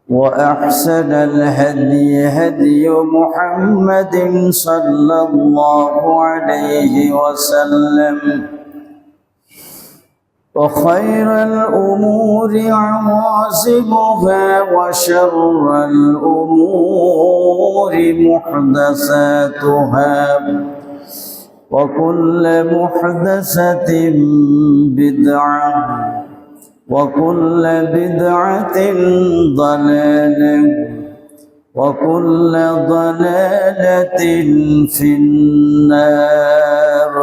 وأحسن الهدي هدي محمد صلى الله عليه وسلم وخير الأمور عوازمها وشر الأمور محدثاتها وكل محدثة بدعة وكل بدعة ضلالة وكل ضلالة في النار.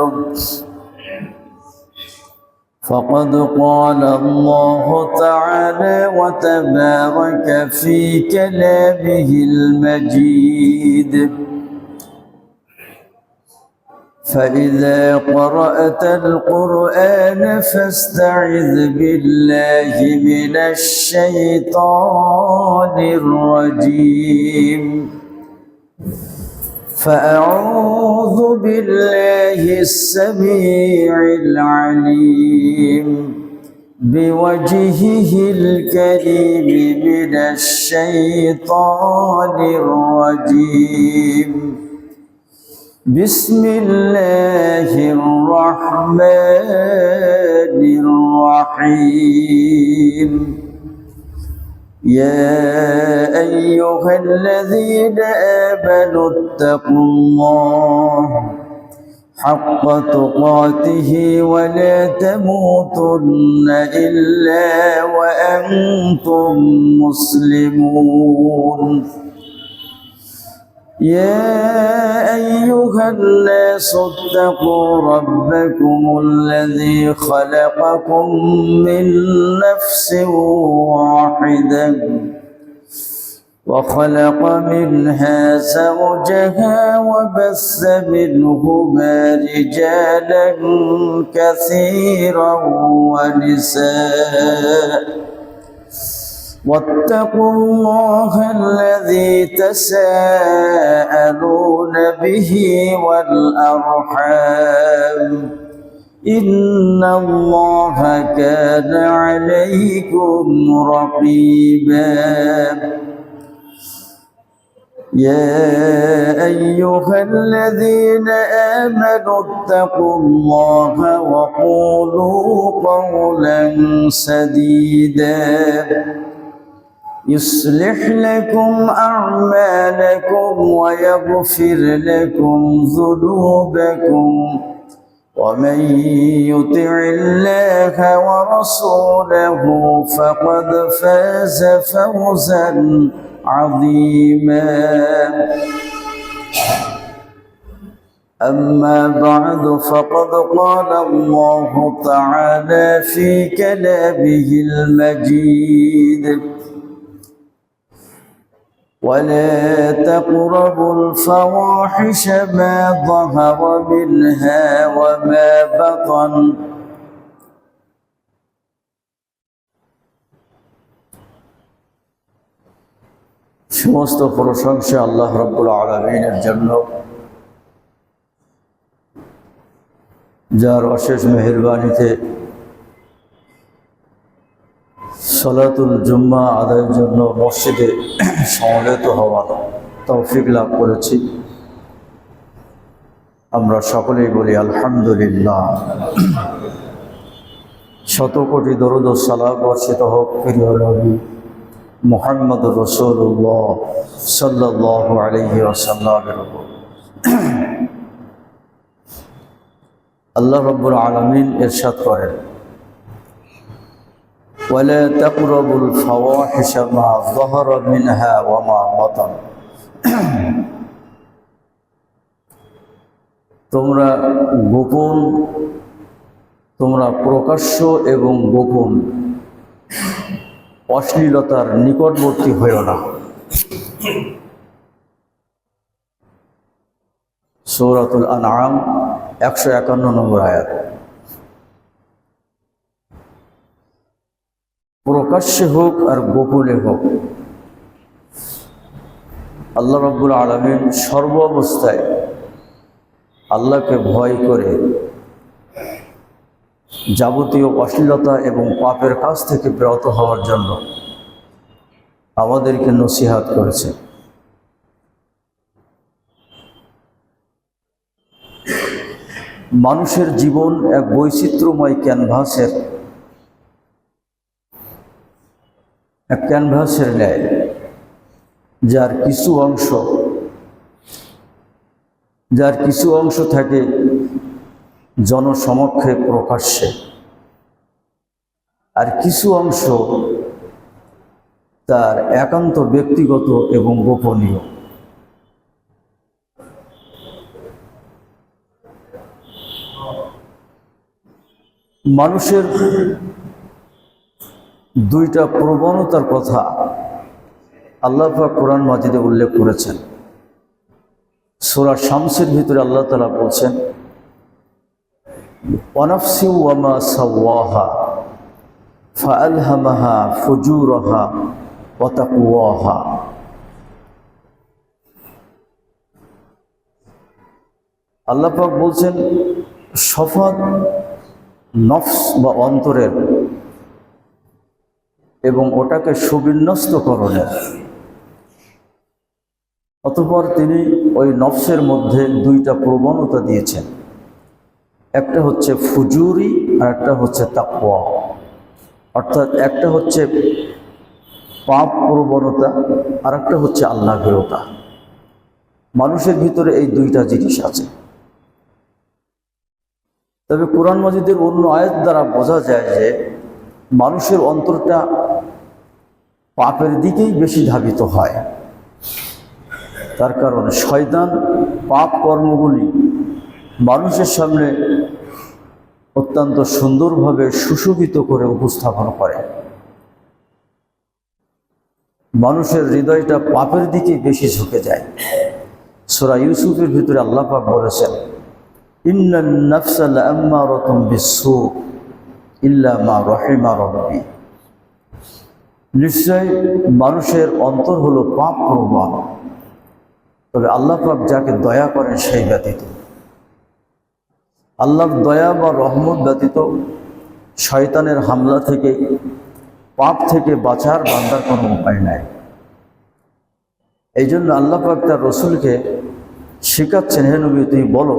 فقد قال الله تعالى وتبارك في كلامه المجيد: فإذا قرأت القرآن فاستعذ بالله من الشيطان الرجيم. فأعوذ بالله السميع العليم بوجهه الكريم من الشيطان الرجيم. بسم الله الرحمن الرحيم. يا أيها الذين آمنوا اتقوا الله حق تقاته ولا تموتن إلا وأنتم مسلمون. يا أيها الناس اتقوا ربكم الذي خلقكم من نفس واحدة وخلق منها زوجها وبث منهما رجالا كثيرا ونساء واتقوا الله الذي تساءلون به والأرحام إن الله كان عليكم رقيبا. يا أيها الذين آمنوا اتقوا الله وقولوا قولا سديدا يصلح لكم أعمالكم ويغفر لكم ذنوبكم ومن يطع الله ورسوله فقد فاز فوزا عظيما. أما بعد فقد قال الله تعالى في كلامه المجيد: ولا تقربوا الفواحش ما ظهر منها وما بطن সমস্ত প্রশংসা আল্লাহ রাব্বুল আলামিনের জন্য, যার অশেষ মেহেরবানিতে সালাতুল জুম্মা আদায়ের জন্য মসজিদে সমবেত হওয়ার তৌফিক লাভ করেছি। আমরা সকলেই বলি আলহামদুলিল্লাহ। শত কোটি দরুদ ও সালাম বর্ষিত হোক প্রিয় নবী মুহাম্মদ রাসূলুল্লাহ সাল্লাল্লাহু আলাইহি ওয়াসাল্লামের উপর। আল্লাহ রাব্বুল আলামিন ইরশাদ করেন: ولا تقربوا الفواحش ما ظهر منها وما بطن। তোমরা প্রকাশ্য এবং গোপন অশ্লীলতার নিকটবর্তী হইও না। সূরাতুল আনআম 151 নম্বর আয়াত। প্রকাশ্যে হোক আর গোপনে হোক, আল্লাহ রাব্বুল আলামিন সর্ব অবস্থায় আল্লাহকে ভয় করে যাবতীয় অশ্লীলতা এবং পাপের কাজ থেকে বিরত হওয়ার জন্য আমাদেরকে নসিহত করেছে। মানুষের জীবন এক বৈচিত্র্যময় ক্যানভাসের ন্যায়, যার কিছু অংশ থাকে জনসমক্ষে প্রকাশ্যে, আর কিছু অংশ তার একান্ত ব্যক্তিগত এবং গোপনীয়। মানুষের দুইটা প্রবণতার কথা আল্লাহ পাক কোরআন মাজিদে উল্লেখ করেছেন। সূরা শামসের ভিতরে আল্লাহ তাআলা বলছেন, ওয়ানাফসি ওয়ামা সাওয়াহা ফাআলহামাহা ফুজুরাহা ওয়া তাকওয়াহা। আল্লাহ পাক বলছেন, শপথ নফস বা অন্তরের এবং ওটাকে সুবিন্যস্ত করণের। অতঃপর তিনি ওই নফসের মধ্যে দুইটা প্রবণতা দিয়েছেন, একটা হচ্ছে ফুজুরি আর একটা হচ্ছে তাকওয়া। অর্থাৎ একটা হচ্ছে পাপ প্রবণতা আর একটা হচ্ছে আল্লাহ ভীরতা। মানুষের ভিতরে এই দুইটা জিনিস আছে। তবে কোরআন মাজিদের অন্য আয়াত দ্বারা বোঝা যায় যে মানুষের অন্তরটা পাপের দিকেই বেশি ধাবিত হয়। তার কারণ শয়তান পাপ কর্মগুলি মানুষের সামনে অত্যন্ত সুন্দরভাবে সুশোভিত করে উপস্থাপন করে। মানুষের হৃদয়টা পাপের দিকে বেশি ঝুঁকে যায়। সূরা ইউসুফের ভিতরে আল্লাহ পাক বলেছেন, ইন্নান নাফসা লাআম্মারাতুম বিসসু ইল্লা মা রাহিমা রাব্বি। নিশ্চয় মানুষের অন্তর হলো পাপ প্রবণ, তবে আল্লাহ পাক যাকে দয়া করেন সেই ব্যতীত। আল্লাহর দয়া বা রহমত ব্যতীত শয়তানের হামলা থেকে, পাপ থেকে বাঁচার বান্দার কোনো উপায় নাই। এই জন্য আল্লাহ পাক তার রসুলকে শিখাচ্ছেন, হে নবী তুই বলো,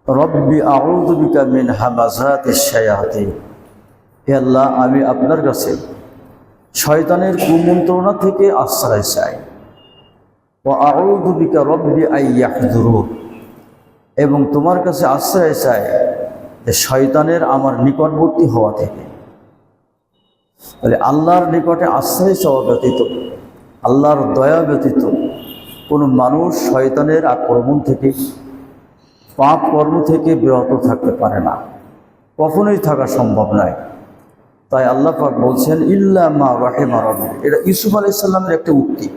রব্বি আউযু বিকা মিন হামাযাতিশ শায়াতিন। হে আল্লাহ, আমি আপনার কাছে শয়তানের কুমন্ত্রণা থেকে আশ্রয় চাই। ওয়া আউযু বিকা রব্বি আইয়াহযুরুন। এবং তোমার কাছে আশ্রয় চাই যে শয়তানের আমার নিকটবর্তী হওয়া থেকে। তাহলে আল্লাহর নিকটে আশ্রয় চাওয়া ব্যতীত, আল্লাহর দয়া ব্যতীত কোনো মানুষ শয়তানের আক্রমণ থেকে, পাপ কর্ম থেকে বিরত থাকতে পারে না, কখনোই থাকা সম্ভব নয়। তাই আল্লাহ পাক বলছেন, ইল্লা মা রাহিমা রাব্বি। এটা ইউসুফ আলাইহিস সালামের একটা উক্তি।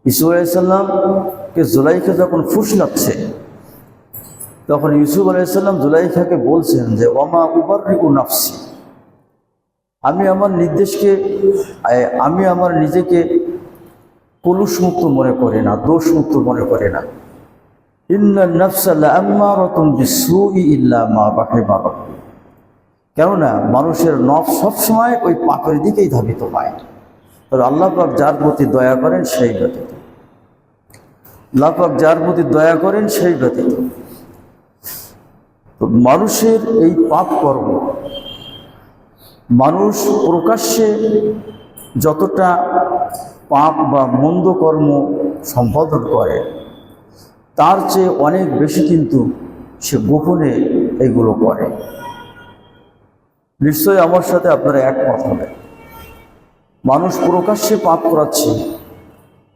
ইউসুফ আলাইহিস সালামকে জুলাইখা যখন ফুসলাচ্ছে, তখন ইউসুফ আলাইহিস সালাম জুলাইখাকে বলছেন যে ওয়ামা উবাররিউ নাফসি। আমি আমার নিজেকে কলুষমুক্ত মনে করি না, দোষমুক্ত মনে করি না। ইন্নান নাফসা লাআম্মারাতুম বিসসুই ইল্লা মা রাহিমা রাব্বি। কেননা মানুষের নফস সবসময় ওই পাপের দিকেই ধাবিত হয়। তবে আল্লাহ পাক যার প্রতি দয়া করেন সেই ব্যতীত, আল্লাহ পাক যার প্রতি দয়া করেন সেই ব্যতীত। তো মানুষের এই পাপ কর্ম, মানুষ প্রকাশ্যে যতটা পাপ বা মন্দ কর্ম সম্পাদন করে, তার চেয়ে অনেক বেশি কিন্তু সে গোপনে এইগুলো করে। নিশ্চয়ই আমার সাথে আপনারা একমত হবেন, মানুষ প্রকাশ্যে পাপ করাচ্ছে,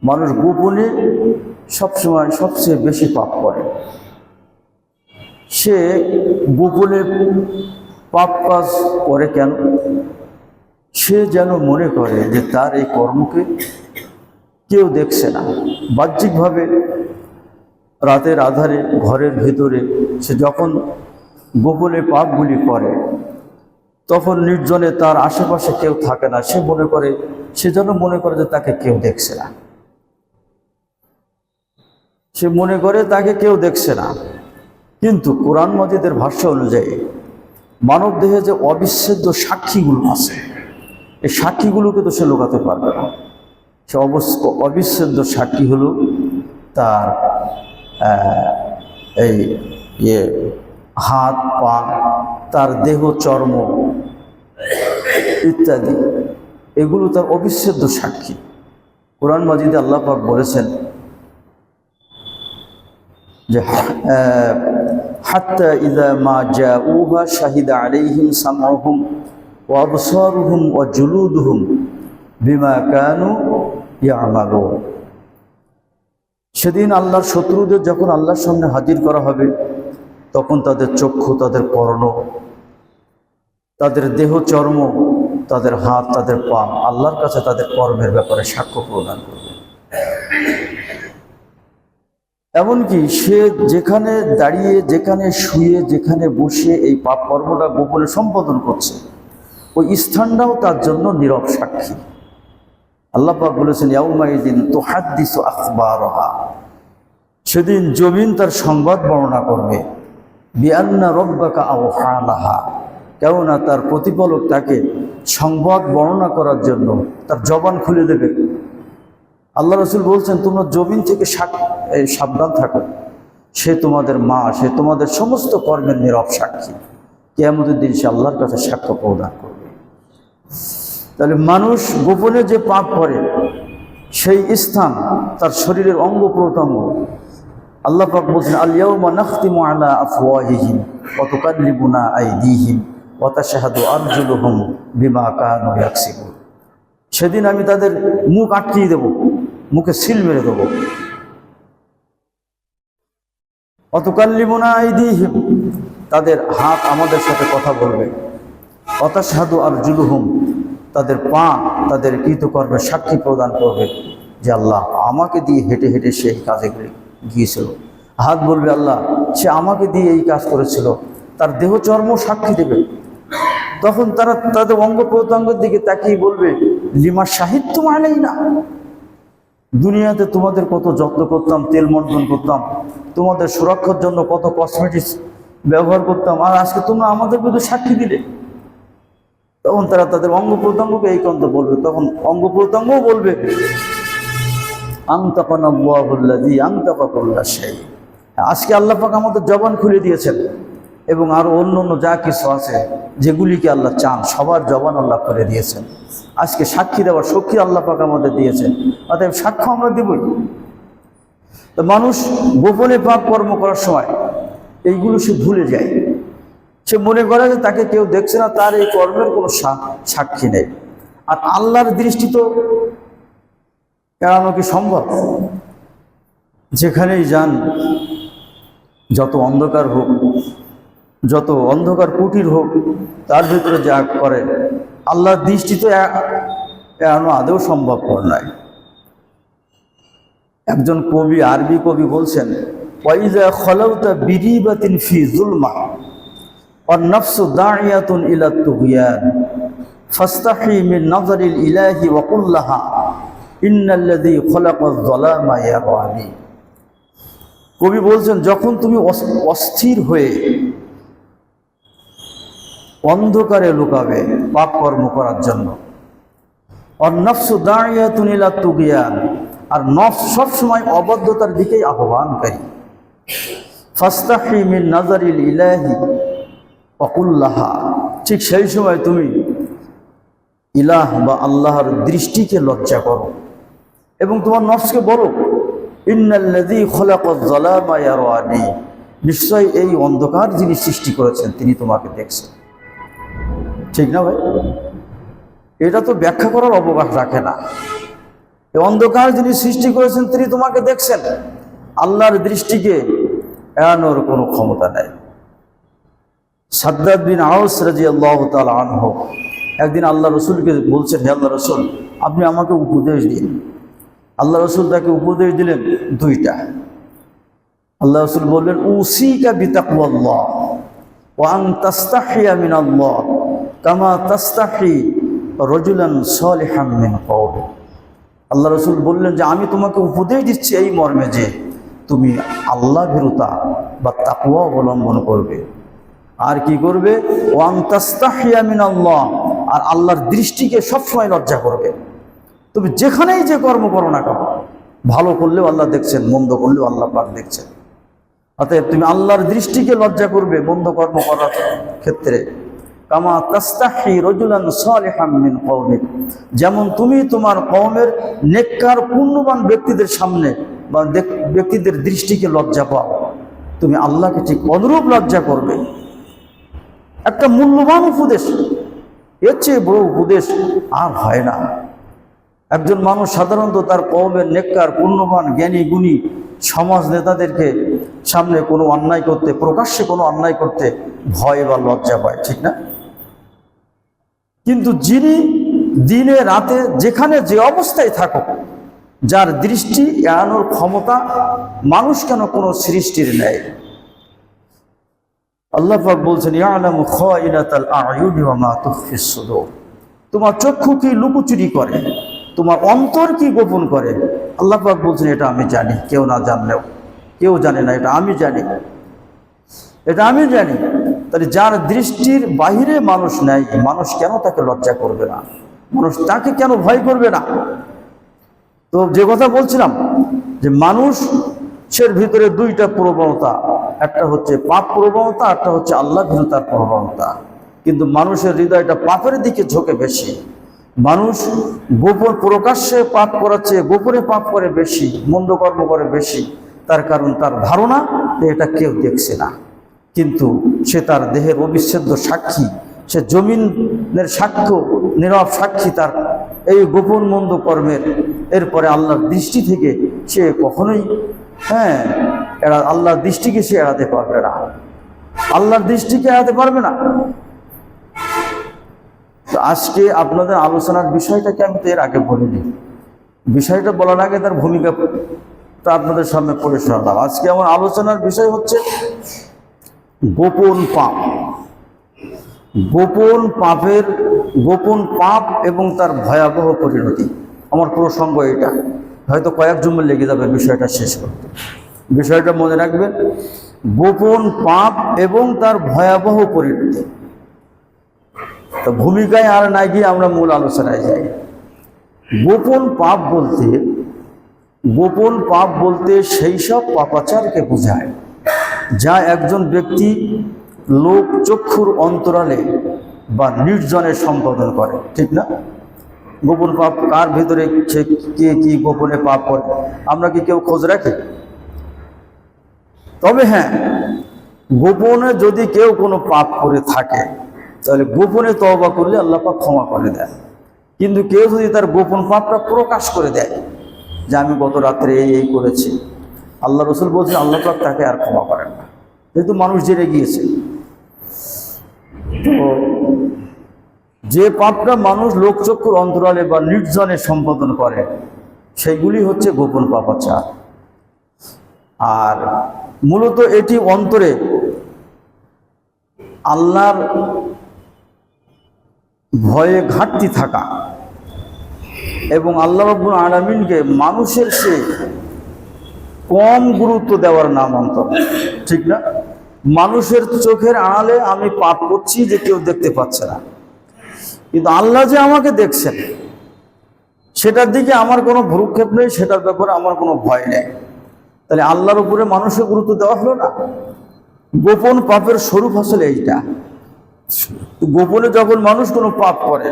মানুষ গোপনে সবসময় সবচেয়ে বেশি পাপ করে। সে গোপনে পাপ কাজ করে কেন? সে যেন মনে করে যে তার এই কর্মকে কেউ দেখছে না। বাহ্যিকভাবে রাতের আধারে ঘরের ভিতরে সে যখন গোপনে পাপগুলি করে, তখন নির্জনে তার আশেপাশে কেউ থাকে না, সে যেন মনে করে যে তাকে কেউ দেখছে না। সে মনে করে তাকে কেউ দেখছে না। কিন্তু কোরআন মাজিদের ভাষ্য অনুযায়ী মানব দেহে যে অবিচ্ছেদ্য সাক্ষীগুলো আছে, এই সাক্ষীগুলোকে তো সে লুকাতে পারবে না। সে অবিচ্ছেদ্য সাক্ষী হলো তার এই হাত পা, তার দেহ চর্ম ইত্যাদি, এগুলো তার অবিচ্ছেদ্য সাক্ষী। কোরআন মাজিদে আল্লাহ পাক বলেছেন যে হাত্তা ইযা মা জাউহা শাহিদা আলাইহিম সামউহুম ওয়া আবসারুহুম ওয়া জুলুদুহুম বিমা কানু ইয়ামালুন। সেদিন আল্লাহর শত্রুদের যখন আল্লাহর সামনে হাজির করা হবে, তখন তাদের চক্ষু, তাদের কর্ণ, তাদের দেহ চর্ম, তাদের হাত, তাদের পা আল্লাহর কাছে তাদের কর্মের ব্যাপারে সাক্ষ্য প্রদান করবে। এমনকি সে যেখানে দাঁড়িয়ে, যেখানে শুয়ে, যেখানে বসে এই পাপ কর্মটা গোপনে সম্পাদন করছে, ওই স্থানটাও তার জন্য নীরব সাক্ষী। আল্লাহ পাক বলেছেন ইয়াউমাইযিন তুহাদ্দিসু আখবারহা, সেদিন জমিন তার সংবাদ বর্ণনা করবে। বিআন্না রাব্বাকা আওহা লাহা, কেননা তার প্রতিপালক তাকে সংবাদ বর্ণনা করার জন্য তার জবান খুলে দেবে। আল্লাহ রসুল বলছেন তোমরা জমিন থেকে সাবধান থাকো, সে তোমাদের মা, সে তোমাদের সমস্ত কর্মের নীরব সাক্ষী। কিয়ামতের দিন সে আল্লাহর কাছে সাক্ষ্য প্রদান করবে। তাহলে মানুষ গোপনে যে পাপ করে সেই স্থান তার শরীরের অঙ্গ প্রত্যঙ্গ, আল্লাহ পাক বলছেন আল ইয়াউমা নাখতিমু আলা আফওয়াহিহিম ওয়া তুকাল্লিমুনা আইদিহিম ওয়া তাশহাদু আরজুলুহুম বিমা কানু ইয়াকসিবুন। সেদিন আমি তাদের মুখ আটকিয়ে দেব, মুখে সিল মেরে দেবো। ওয়া তুকাল্লিমুনা আইদিহিম, তাদের হাত আমাদের সাথে কথা বলবে। ওয়া তাশহাদু আরজুলুহুম, তাদের পা তাদের কৃতকর্মের সাক্ষী প্রদান করবে যে আল্লাহ আমাকে দিয়ে হেঁটে হেঁটে সেই কাজে গিয়েছিল। হাত বলবে আল্লাহ সে আমাকে দিয়ে এই কাজ করেছিল। তার দেহ চর্ম সাক্ষী দেবে। তখন তারা তাদের অঙ্গ প্রত্যঙ্গের দিকে তাকিয়ে বলবে লিমা শাহিদতুম আলাইনা, দুনিয়াতে তোমাদের কত যত্ন করতাম, তেল মর্দন করতাম, তোমাদের সুরক্ষার জন্য কত কসমেটিক্স ব্যবহার করতাম, আর আজকে তোমরা আমাদের বিরুদ্ধে সাক্ষী দিলে। তখন তারা তাদের অঙ্গ প্রত্যঙ্গকে এই কন্ত বলবে। তখন অঙ্গ প্রত্যঙ্গও বলবে আনতাকানাল্লাহুল্লাযী আনতাকা কুল্লা শাই, আজকে আল্লাহ পাক আমাদের জবান খুলে দিয়েছেন, এবং আরো অন্য যা কিছু আছে যেগুলিকে আল্লাহ চান সবার জবান আল্লাহ করে দিয়েছেন। আজকে সাক্ষী দেওয়ার শক্তি আল্লাহ পাক আমাদের দিয়েছেন, অতএব সাক্ষ্য আমরা দেবই। তো মানুষ গোপনে পাপ কর্ম করার সময় এইগুলো সে ভুলে যায়। সে মনে করে যে তাকে কেউ দেখছে না, তার এই কর্মের কোনো সাক্ষী নেই। আর আল্লাহর দৃষ্টি তো এড়ানো কি সম্ভব? যেখানেই যান, যত অন্ধকার হোক, যত অন্ধকার কুটির হোক, তার ভিতরে যা করে আল্লাহর দৃষ্টি তো এড়ানো আদৌ সম্ভবপর নয়। একজন কবি, আরবি কবি বলছেন ওয়াইজা খলাউতা বিরিবাতিন ফি যুলমা ওয়ান নাফসু দাইয়াতুন ইলা তুগয়ান ফাস্তাহি মিন নাযারিল ইলাহি ওয়া কুল লাহা ইন্নাল্লাযী খলাকায যালামা ইয়ারানি। কবি বলছেন যখন তুমি অস্থির হয়ে অন্ধকারে লুকাবে পাপ কর্ম করার জন্য, আর নফসু দাইয়াতুন ইলা তুগয়ান, আর নফস সবসময় অবদ্ধতার দিকেই আহ্বানকারী। ফাস্তাহি মিন নাযারিল ইলাহি ওয়া কুল লাহা, ঠিক সেই সময় তুমি ইলাহ বা আল্লাহর দৃষ্টিকে লজ্জা করো এবং তোমার নফসকে বলো ইন্নাল্লাযী খলাকায যালামা ইয়ারানি, নিশ্চয় এই অন্ধকার যিনি সৃষ্টি করেছেন তিনি তোমাকে দেখছেন। ঠিক না ভাই? এটা তো ব্যাখ্যা করার অবকাশ রাখে না। এই অন্ধকার যিনি সৃষ্টি করেছেন তিনি তোমাকে দেখছেন, আল্লাহর দৃষ্টিকে এড়ানোর কোনো ক্ষমতা নাই। সাদ্দাদ বিন আওস রাদিয়াল্লাহু তাআলা আনহু একদিন আল্লাহ রসুলকে বলছেন হে আল্লাহ রসুল আপনি আমাকে উপদেশ দিন। আল্লাহ রসুল তাকে উপদেশ দিলেন দুইটা। আল্লাহ রসুল বললেন উসিকা বিতাকওয়াল্লাহ ওয়া আন তাস্তাহিয়া মিনাল্লাহ কামা তাস্তাহি রাজুলান সালিহান মিন কওমি। আল্লাহ রসুল বললেন যে আমি তোমাকে উপদেশ দিচ্ছি এই মর্মে যে তুমি আল্লাহ ভীরুতা বা তাকওয়া অবলম্বন করবে। আর কি করবে? ওয়ান তাস্তাহিয়া মিনাল্লাহ, আর আল্লাহর দৃষ্টিকে সবসময় লজ্জা করবে। তুমি যেখানেই যে কর্ম করো না কেন, ভালো করলেও আল্লাহ দেখছেন, মন্দ করলেও আল্লাহ পাক দেখছেন। অতএব তুমি আল্লাহর দৃষ্টিকে লজ্জা করবে মন্দ কর্ম করার ক্ষেত্রে। কামা তাস্তাহি রাজুলান সালিহাম মিন কওমিক, যেমন তুমি তোমার কওমের নেককার পুণ্যবান ব্যক্তিদের সামনে বা ব্যক্তিদের দৃষ্টিকে লজ্জা পাও, তুমি আল্লাহকে ঠিক অনুরূপ লজ্জা করবে। একটা মূল্যবান উপদেশ, এর চেয়ে বড় উপদেশ আর হয় না। একজন মানুষ সাধারণত তার কওমের নেককার পুণ্যবান জ্ঞানী গুণী সমাজ নেতাদেরকে সামনে কোনো অন্যায় করতে, প্রকাশ্যে কোনো অন্যায় করতে ভয় বা লজ্জা পায়, ঠিক না? কিন্তু যিনি দিনে রাতে যেখানে যে অবস্থায় থাকুক, যার দৃষ্টি এড়ানোর ক্ষমতা মানুষ কেন কোনো সৃষ্টির নেই। আল্লাহ পাক বলছেন, ইয়ালামু খাইনাতাল আ'য়ুনি ওয়া মা তুখফিস সুদূর, তোমার চক্ষু কি লুকোচুরি করে, তোমার অন্তর কি গোপন করে, আল্লাহ পাক বলছেন এটা আমি জানি, কেউ না জানলেও, কেউ জানে না, এটা আমি জানি, এটা আমি জানি। তাহলে যার দৃষ্টির বাহিরে মানুষ নেই, মানুষ কেন তাকে লজ্জা করবে না, মানুষ তাকে কেন ভয় করবে না? তো যে কথা বলছিলাম যে মানুষের ভিতরে দুইটা প্রবণতা, একটা হচ্ছে পাপ প্রবণতা, একটা হচ্ছে আল্লাহ ভীরুতার প্রবণতা। কিন্তু মানুষের হৃদয়টা পাপের দিকে ঝোঁকে বেশি। মানুষ গোপন প্রকাশ্যে পাপ করাচ্ছে, গোপনে পাপ করে বেশি, মন্দ কর্ম করে বেশি। তার কারণ তার ধারণা যে এটা কেউ দেখছে না, কিন্তু সে তার দেহের অবিচ্ছেদ্য সাক্ষী, সে জমিনের সাক্ষ্য, নীরব সাক্ষী তার এই গোপন মন্দ কর্মের। এরপরে আল্লাহর দৃষ্টি থেকে সে কখনোই আল্লাহর দৃষ্টিকে সে এড়াতে পারবে না, আল্লাহর দৃষ্টিকে এড়াতে পারবে না। তো আজকে আপনাদের আলোচনার বিষয়টাকে আমি তো এর আগে বলিনি, বিষয়টা বলার আগে তার ভূমিকাটা আপনাদের সামনে পড়ে শোনালাম। আজকে আমার আলোচনার বিষয় হচ্ছে গোপন পাপ। গোপন পাপ এবং তার ভয়াবহ পরিণতি। আমার প্রসঙ্গ এটা, হয়তো কয়েক জুম্মা লেগে যাবে বিষয়টা শেষ করতে। বিষয়টা মনে রাখবেন, গোপন পাপ এবং তার ভয়াবহ পরিণতি। তো ভূমিকায় আর না গিয়ে আমরা মূল আলোচনায় যাই। গোপন পাপ বলতে সেই সব পাপাচারকে বোঝায় যা একজন ব্যক্তি লোক চক্ষুর অন্তরালে বা নির্জনে সম্পাদন করে, ঠিক না? গোপন পাপ কার ভিতরে সে কে কি গোপনে পাপ করে আমরা কি কেউ খোঁজ রাখি? তবে হ্যাঁ, গোপনে যদি কেউ কোনো পাপ করে থাকে তাহলে গোপনে তওবা করলে আল্লাহ পাক ক্ষমা করে দেয়। কিন্তু কেউ যদি তার গোপন পাপটা প্রকাশ করে দেয় যে আমি গত রাত্রে এই করেছি, আল্লাহ রসুল বলছেন আল্লাহ পাক তাকে আর ক্ষমা করেন না, যেহেতু মানুষ জেনে গিয়েছে। তো যে পাপটা মানুষ লোকচক্ষুর অন্তরালে বা নির্জনে সম্পাদন করে সেগুলি হচ্ছে গোপন পাপাচার। আর মূলত এটি অন্তরে আল্লাহর ভয়ে ঘাটতি থাকা এবং আল্লাহ রাব্বুল আলামিনকে মানুষের সে কম গুরুত্ব দেওয়ার নামান্তর, ঠিক না? মানুষের চোখের আড়ালে আমি পাপ করছি যে কেউ দেখতে পাচ্ছে না, কিন্তু আল্লাহ যে আমাকে দেখছেন সেটার দিকে আমার কোনো ভ্রুক্ষেপ নেই, সেটার ব্যাপারে আমার কোনো ভয় নেই। তাহলে আল্লাহর উপরে মানুষের গুরুত্ব দেওয়া হলো না। গোপন পাপের স্বরূপ আসলে এইটা। গোপনে যখন মানুষ কোনো পাপ করে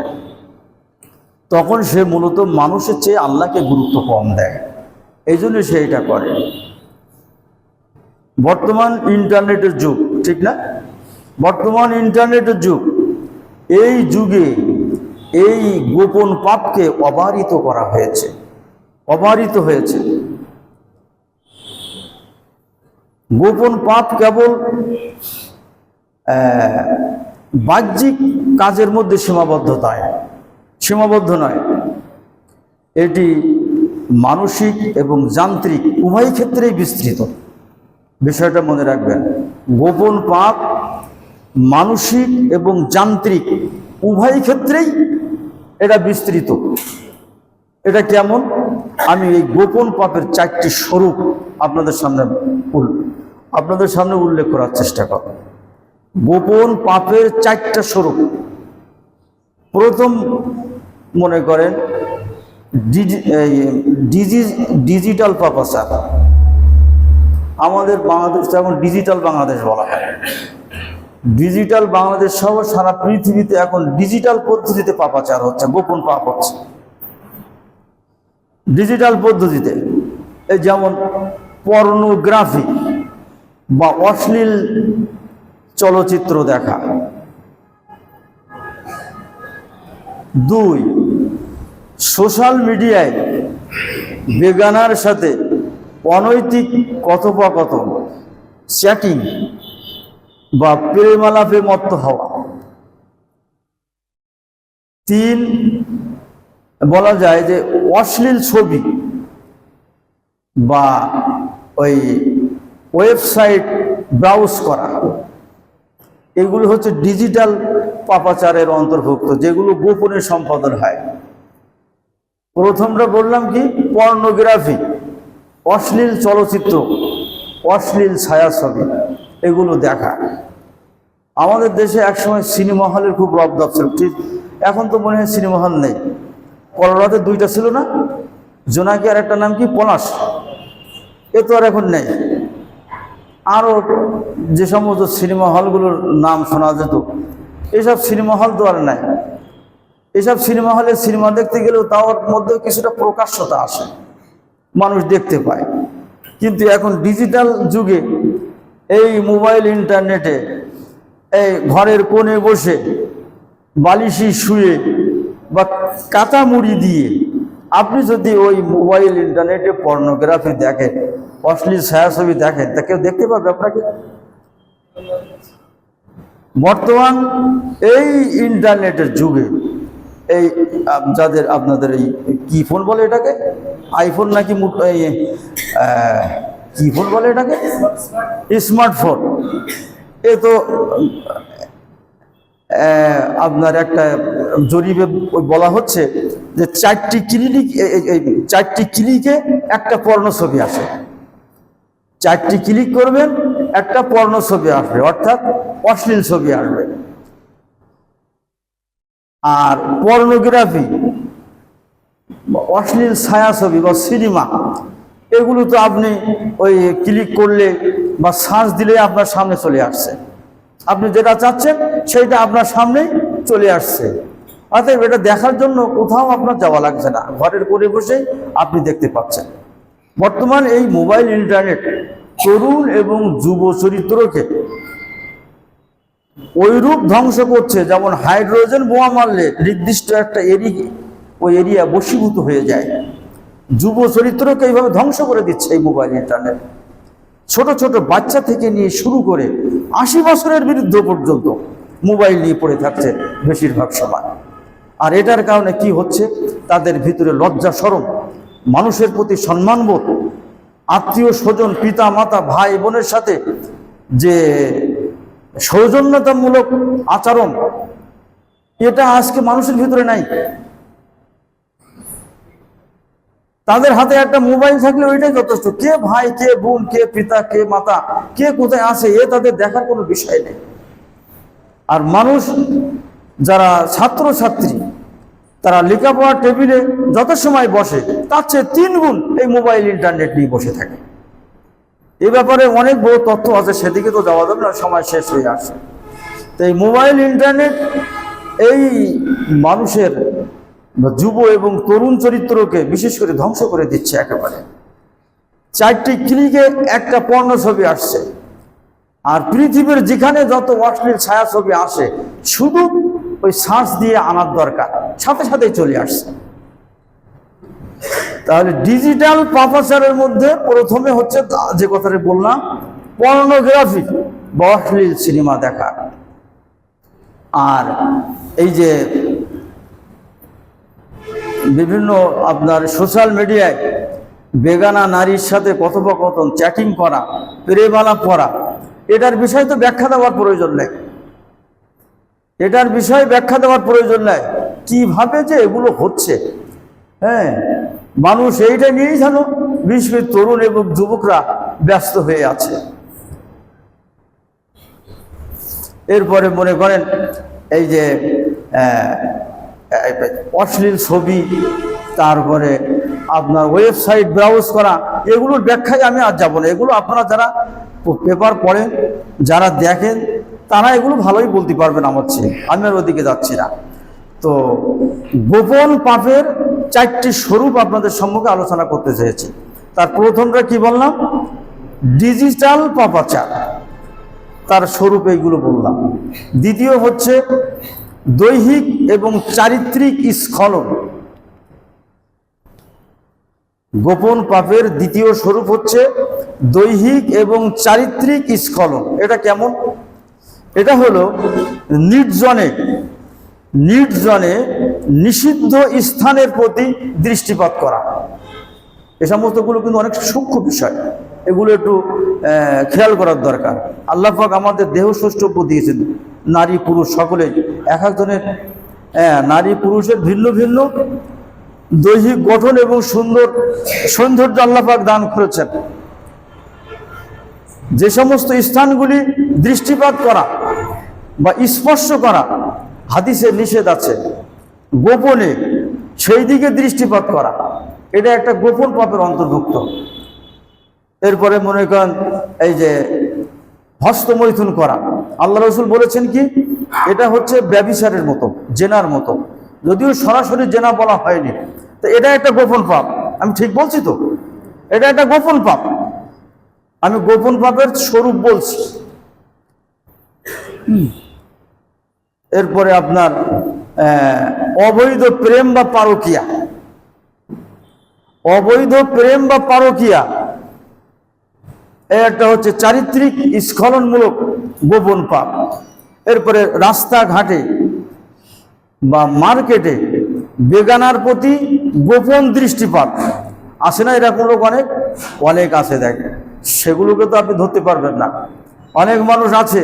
তখন সে মূলত মানুষের চেয়ে আল্লাহকে গুরুত্ব কম দেয়, এই জন্য সে এটা করে। বর্তমান ইন্টারনেটের যুগ, ঠিক না? বর্তমান ইন্টারনেটের যুগ, এই যুগে এই গোপন পাপকে অবারিত করা হয়েছে, অবারিত হয়েছে। গোপন পাপ কেবল বাহ্যিক কাজের মধ্যে সীমাবদ্ধ নয়, এটি মানসিক এবং যান্ত্রিক উভয় ক্ষেত্রেই বিস্তৃত। বিষয়টা মনে রাখবেন, গোপন পাপ মানসিক এবং যান্ত্রিক উভয় ক্ষেত্রেই এটা বিস্তৃত। এটা কেমন? আমি এই গোপন পাপের 4টি স্বরূপ আপনাদের সামনে বলব। আপনাদের সামনে উল্লেখ করার চেষ্টা করব। গোপন পাপের 4টা স্বরূপ। প্রথম মনে করেন ডিজিটাল পাপাচার। আমাদের বাংলাদেশ এখন ডিজিটাল বাংলাদেশ বলা হয়। ডিজিটাল বাংলাদেশ সহ সারা পৃথিবীতে এখন ডিজিটাল পদ্ধতিতে পাপাচার হচ্ছে, গোপন পাপ হচ্ছে ডিজিটাল পদ্ধতিতে। এই যেমন পর্নোগ্রাফি বা অশ্লীল চলচ্চিত্র দেখা। 2, সোশ্যাল মিডিয়ায় বেগানার সাথে অনৈতিক কথোপকথন, চ্যাটিং বা প্রেমালাপে মত্ত হওয়া। 3, বলা যায় যে অশ্লীল ছবি বা ওই ওয়েবসাইট ব্রাউজ করা। এগুলো হচ্ছে ডিজিটাল পাপাচারের অন্তর্ভুক্ত, যেগুলো গোপনে সম্পাদন হয়। প্রথমটা বললাম কি, পর্নোগ্রাফি, অশ্লীল চলচ্চিত্র, অশ্লীল ছায়াছবি, এগুলো দেখা। আমাদের দেশে একসময় সিনেমা হলের খুব রবদপ ছিল, ঠিক এখন তো মনে হয় সিনেমা হল নেই। কলোরাতে 2টা ছিল না, জোনাকি আর একটা নাম কি পলাশ, এ তো আর এখন নেই। আরও যে সমস্ত সিনেমা হলগুলোর নাম শোনা যেত, এসব সিনেমা হল তো আর নাই। এসব সিনেমা হলে সিনেমা দেখতে গেলেও তার মধ্যে কিছুটা প্রকাশ্যতা আসে, মানুষ দেখতে পায়। কিন্তু এখন ডিজিটাল যুগে এই মোবাইল ইন্টারনেটে এই ঘরের কোণে বসে বালিশি শুয়ে বা কাঁচা মুড়ি দিয়ে আপনি যদি ওই মোবাইল ইন্টারনেটে পর্নোগ্রাফি দেখেন, অশ্লীল ছায়াছবি দেখেন, তা কেউ দেখতে পাবে আপনাকে? বর্তমান এই ইন্টারনেটের যুগে এই যাদের আপনাদের এই কি ফোন বলে এটাকে, আইফোন নাকি কি ফোন বলে এটাকে, স্মার্টফোন। এ তো আপনার একটা জরিপে বলা হচ্ছে যে 4টি ক্লিকে একটা পর্ণ ছবি আসে। 4টি ক্লিক করবেন, একটা পর্ণ ছবি আসবে, অর্থাৎ অশ্লীল ছবি আসবে। আর পর্নোগ্রাফি, অশ্লীল ছায়াছবি বা সিনেমা, এগুলো তো আপনি ওই ক্লিক করলে বা সার্চ দিলে আপনার সামনে চলে আসছে। আপনি যেটা চাচ্ছেন সেইটা আপনার সামনেই চলে আসছে। অতএব এটা দেখার জন্য কোথাও আপনার যাওয়া লাগছে না, ঘরের কোণে বসেই আপনি দেখতে পাচ্ছেন। বর্তমান এই মোবাইল ইন্টারনেট তরুণ এবং যুব চরিত্রকে ওইরূপ ধ্বংস করছে, যেমন হাইড্রোজেন বোমা মারলে নির্দিষ্ট একটা এরিয়া বশীভূত হয়ে যায়। যুব চরিত্রকে এইভাবে ধ্বংস করে দিচ্ছে এই মোবাইল ইন্টারনেট। ছোট ছোট বাচ্চা থেকে নিয়ে শুরু করে 80 বছরের বৃদ্ধ পর্যন্ত মোবাইল নিয়ে পড়ে থাকছে বেশিরভাগ সময়। আর এটার কারণে কি হচ্ছে, তাদের ভিতরে লজ্জা শরম, মানুষের প্রতি সম্মানবোধ, আত্মীয় স্বজন, পিতা মাতা, ভাই বোনের সাথে যে সৌজন্যতামূলক আচরণ, এটা আজকে মানুষের ভিতরে নাই। তাদের হাতে একটা মোবাইল থাকলে ওইটাই যথেষ্ট। কে ভাই, কে বোন, কে পিতা, কে মাতা, কে কোথায় আছে, এ তাদের দেখার কোনো বিষয় নেই। আর মানুষ যারা ছাত্রছাত্রী, তারা লেখাপড়ার টেবিলে যত সময় বসে তার চেয়ে 3 গুণ এই মোবাইল ইন্টারনেট নিয়ে বসে থাকে। এ ব্যাপারে অনেক বড় তথ্য আছে, সেদিকে তো যাওয়া যাবে না, সময় শেষ হয়ে আসে। তো এই মোবাইল ইন্টারনেট এই মানুষের যুব এবং তরুণ চরিত্রকে বিশেষ করে ধ্বংস করে দিচ্ছে একেবারে। 4টি ক্লিকে একটা পর্ণ ছবি আসছে। আর পৃথিবীর যেখানে যত অশ্লীল ছায়াছবি আসে, শুধু ওই সার্চ দিয়ে আনার দরকার, সাথে সাথেই চলে আসছে। তাহলে ডিজিটাল পাপাচারের মধ্যে প্রথমে হচ্ছে যে কথাটা বললাম, পর্নোগ্রাফি বা অশ্লীল সিনেমা দেখা। আর এই যে বিভিন্ন আপনার সোশ্যাল মিডিয়ায় বেগানা নারীর সাথে কথোপকথন, চ্যাটিং করা, প্রেমালাপ করা, এটার বিষয় তো ব্যাখ্যা দেওয়ার প্রয়োজন নেই। এটার বিষয়ে ব্যাখ্যা দেওয়ার প্রয়োজন নেই, কিভাবে যে এগুলো হচ্ছে। হ্যাঁ, মানুষ এইটা নিয়েই যেন বিশেষ তরুণ এবং যুবকরা ব্যস্ত হয়ে আছে। এরপরে মনে করেন এই যে অশ্লীল ছবি, তারপরে আপনার ওয়েবসাইট ব্রাউজ করা, এগুলোর ব্যাখ্যায় আমি আর যাব না। এগুলো আপনারা যারা পেপার পড়েন, যারা দেখেন, তারা এগুলো ভালোই বলতে পারবেন আমার চেয়ে, আমি আর ওদিকে যাচ্ছি না। তো গোপন পাপের 4টি স্বরূপ আপনাদের সম্মুখে আলোচনা করতে চেয়েছি। তার প্রথমটা কি বললাম? ডিজিটাল পাপাচার, তার স্বরূপ এইগুলো বললাম। দ্বিতীয় হচ্ছে দৈহিক এবং চারিত্রিক স্খলন। গোপন পাপের দ্বিতীয় স্বরূপ হচ্ছে দৈহিক এবং চারিত্রিক স্খলন। এটা কেমন? এটা হলো নির্জনে নিষিদ্ধ স্থানের প্রতি দৃষ্টিপাত করা। এ সমস্তগুলো কিন্তু অনেক সূক্ষ্ম বিষয়, এগুলো একটু খেয়াল করার দরকার। আল্লাহ পাক আমাদের দেহ সৌষ্ঠব্য দিয়েছেন, নারী পুরুষ সকলে, এক একজনের নারী পুরুষের ভিন্ন ভিন্ন দৈহিক গঠন এবং সৌন্দর্য আল্লাহ পাক দান করেছেন। যে সমস্ত স্থানগুলি দৃষ্টিপাত করা বা স্পর্শ করা হাদিসে নিষেধ আছে, গোপনে সেই দিকে দৃষ্টিপাত করা, এটা একটা গোপন পাপের অন্তর্ভুক্ত। এরপরে মনে করেন এই যে হস্তমৈথুন করা, আল্লাহ রসুল বলেছেন কি এটা হচ্ছে ব্যভিচারের মতো, জেনার মতো, যদিও সরাসরি জেনা বলা হয়নি। তো এটা একটা গোপন পাপ, আমি ঠিক বলছি তো? এটা একটা গোপন পাপ, আমি গোপন পাপের স্বরূপ বলছি। এরপরে আপনার অবৈধ প্রেম বা পারকিয়া, অবৈধ প্রেম বা পারকিয়া একটা হচ্ছে চারিত্রিক স্খলনমূলক গোপন পাপ। এরপরে রাস্তাঘাটে বা মার্কেটে বেগানার প্রতি গোপন দৃষ্টিপাত আসে না? এরকম লোক অনেক আছে, দেখেন, সেগুলোকে তো আপনি ধরতে পারবেন না। অনেক মানুষ আছে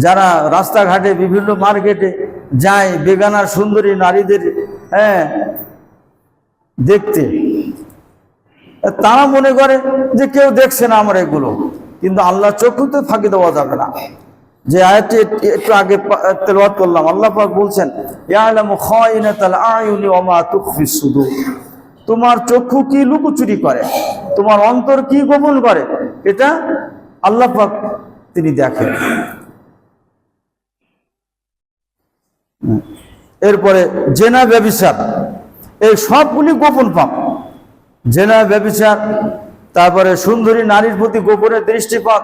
যারা রাস্তাঘাটে বিভিন্ন মার্কেটে যায় বেগানা সুন্দরী নারীদের দেখতে, তারা মনে করে যে কেউ দেখছে না আমার এগুলো, কিন্তু আল্লাহ চক্ষুতে ফাঁকি দেওয়া যাবে না। যে আয়াতটি একটু আগে তেলাওয়াত করলাম, আল্লাহ পাক বলছেন ইয়ালামু খায়িনাতাল আয়ুনি ওয়া মা তুখফিস সুদূর, তোমার চক্ষু কি লুকোচুরি করে, তোমার অন্তর কি গোপন করে, এটা আল্লাহ পাক তিনি দেখেন। এরপরে জেনা ব্যভিচার, এই সবগুলি গোপন পাপ। জেনা ব্যভিচার, তারপরে সুন্দরী নারীর প্রতি গোপনে দৃষ্টিপাত,